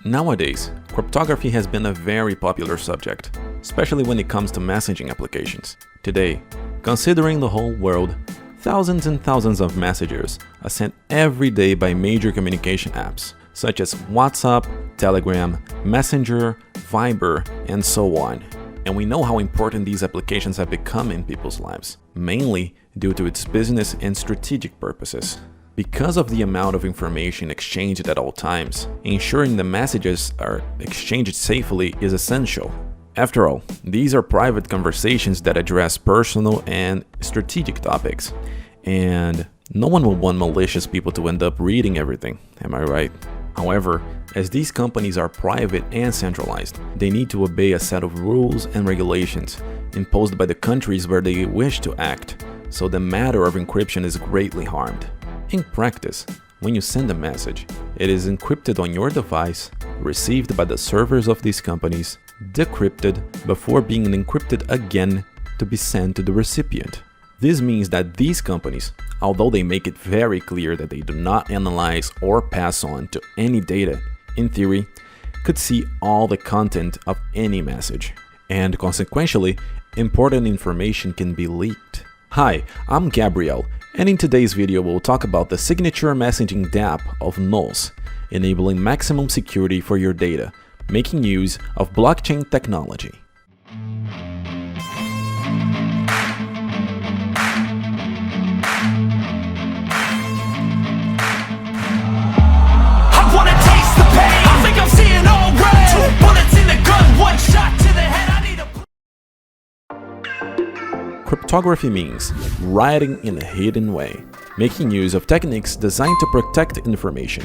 Nowadays, cryptography has been a very popular subject, especially when it comes to messaging applications. Today, considering the whole world, thousands and thousands of messages are sent every day by major communication apps, such as WhatsApp, Telegram, Messenger, Viber, and so on. And we know how important these applications have become in people's lives, mainly due to its business and strategic purposes. Because of the amount of information exchanged at all times, ensuring the messages are exchanged safely is essential. After all, these are private conversations that address personal and strategic topics, and no one will want malicious people to end up reading everything, am I right? However, as these companies are private and centralized, they need to obey a set of rules and regulations imposed by the countries where they wish to act, so the matter of encryption is greatly harmed. In practice, when you send a message, it is encrypted on your device, received by the servers of these companies, decrypted before being encrypted again to be sent to the recipient. This means that these companies, although they make it very clear that they do not analyze or pass on to any data, in theory, could see all the content of any message, and consequently, important information can be leaked. Hi, I'm Gabriel, and in today's video we'll talk about the signature messaging Dapp of Nuls, enabling maximum security for your data, making use of blockchain technology. Cryptography means writing in a hidden way, making use of techniques designed to protect information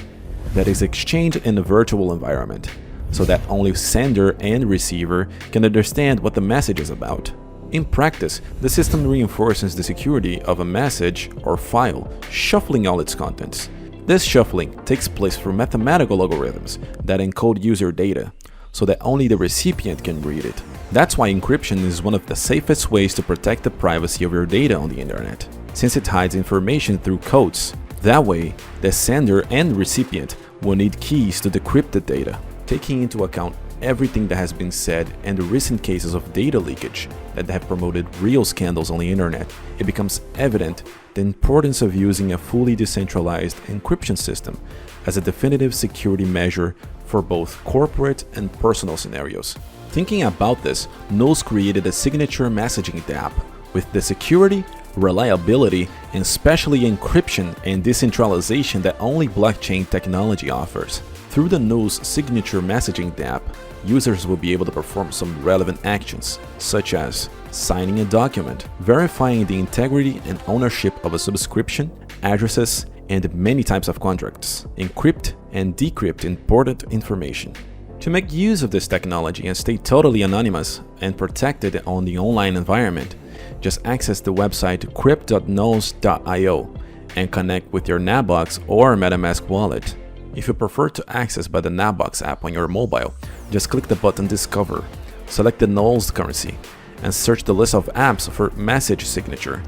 that is exchanged in a virtual environment, so that only sender and receiver can understand what the message is about. In practice, the system reinforces the security of a message or file, shuffling all its contents. This shuffling takes place through mathematical algorithms that encode user data, so that only the recipient can read it. That's why encryption is one of the safest ways to protect the privacy of your data on the internet, since it hides information through codes. That way, the sender and recipient will need keys to decrypt the data. Taking into account everything that has been said and the recent cases of data leakage that have promoted real scandals on the internet, it becomes evident the importance of using a fully decentralized encryption system as a definitive security measure for both corporate and personal scenarios. Thinking about this, Nuls created a signature messaging Dapp with the security, reliability, and especially encryption and decentralization that only blockchain technology offers. Through the Nuls signature messaging Dapp, users will be able to perform some relevant actions, such as signing a document, verifying the integrity and ownership of a subscription, addresses, and many types of contracts, encrypt and decrypt important information. To make use of this technology and stay totally anonymous and protected on the online environment, just access the website cryptos.nuls.io and connect with your Nabox or MetaMask wallet. If you prefer to access by the Nabox app on your mobile, just click the button Discover, select the Nuls currency, and search the list of apps for message signature.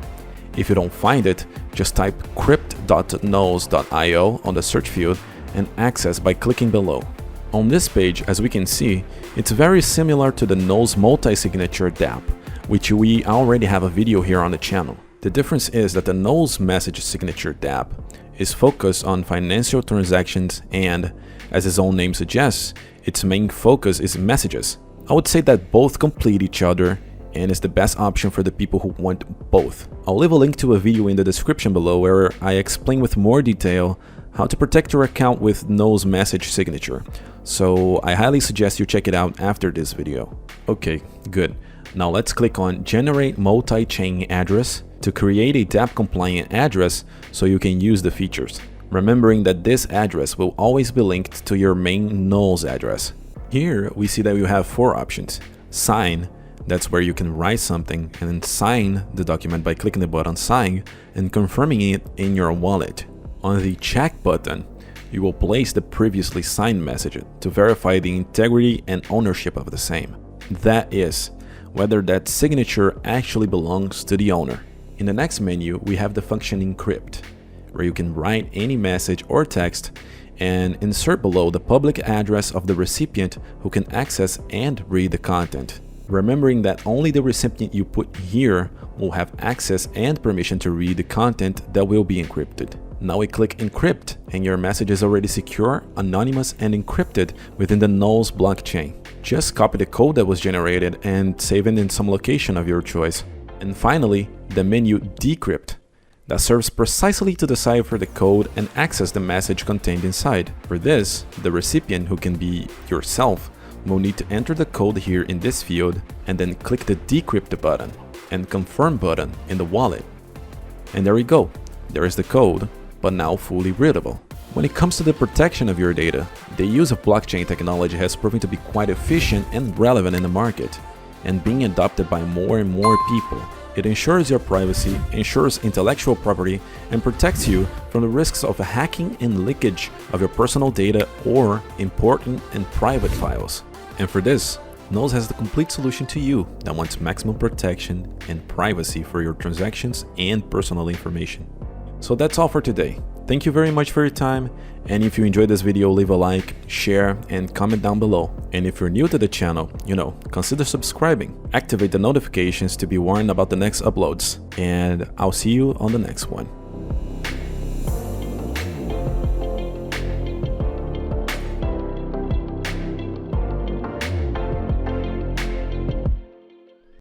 If you don't find it, just type crypt.nuls.io on the search field and access by clicking below. On this page, as we can see, it's very similar to the Nuls multi-signature Dapp, which we already have a video here on the channel. The difference is that the Nuls message signature Dapp is focused on financial transactions and, as its own name suggests, its main focus is messages. I would say that both complete each other and is the best option for the people who want both. I'll leave a link to a video in the description below where I explain with more detail how to protect your account with Nuls message signature, so I highly suggest you check it out after this video. Okay, good. Now let's click on Generate Multi-Chain Address to create a Dapp compliant address so you can use the features, remembering that this address will always be linked to your main Nuls address. Here we see that you have four options. Sign, that's where you can write something and then sign the document by clicking the button Sign and confirming it in your wallet. On the Check button, you will place the previously signed message to verify the integrity and ownership of the same. That is, whether that signature actually belongs to the owner. In the next menu, we have the function Encrypt, where you can write any message or text and insert below the public address of the recipient who can access and read the content. Remembering that only the recipient you put here will have access and permission to read the content that will be encrypted. Now we click encrypt and your message is already secure, anonymous, and encrypted within the Nuls blockchain. Just copy the code that was generated and save it in some location of your choice. And finally, the menu decrypt that serves precisely to decipher the code and access the message contained inside. For this, the recipient, who can be yourself, will need to enter the code here in this field and then click the decrypt button and confirm button in the wallet. And there we go. There is the code, but now fully readable. When it comes to the protection of your data, the use of blockchain technology has proven to be quite efficient and relevant in the market, and being adopted by more and more people. It ensures your privacy, ensures intellectual property, and protects you from the risks of hacking and leakage of your personal data or important and private files. And for this, Nuls has the complete solution to you that wants maximum protection and privacy for your transactions and personal information. So that's all for today. Thank you very much for your time, and if you enjoyed this video, leave a like, share, and comment down below. And if you're new to the channel, consider subscribing. Activate the notifications to be warned about the next uploads, and I'll see you on the next one.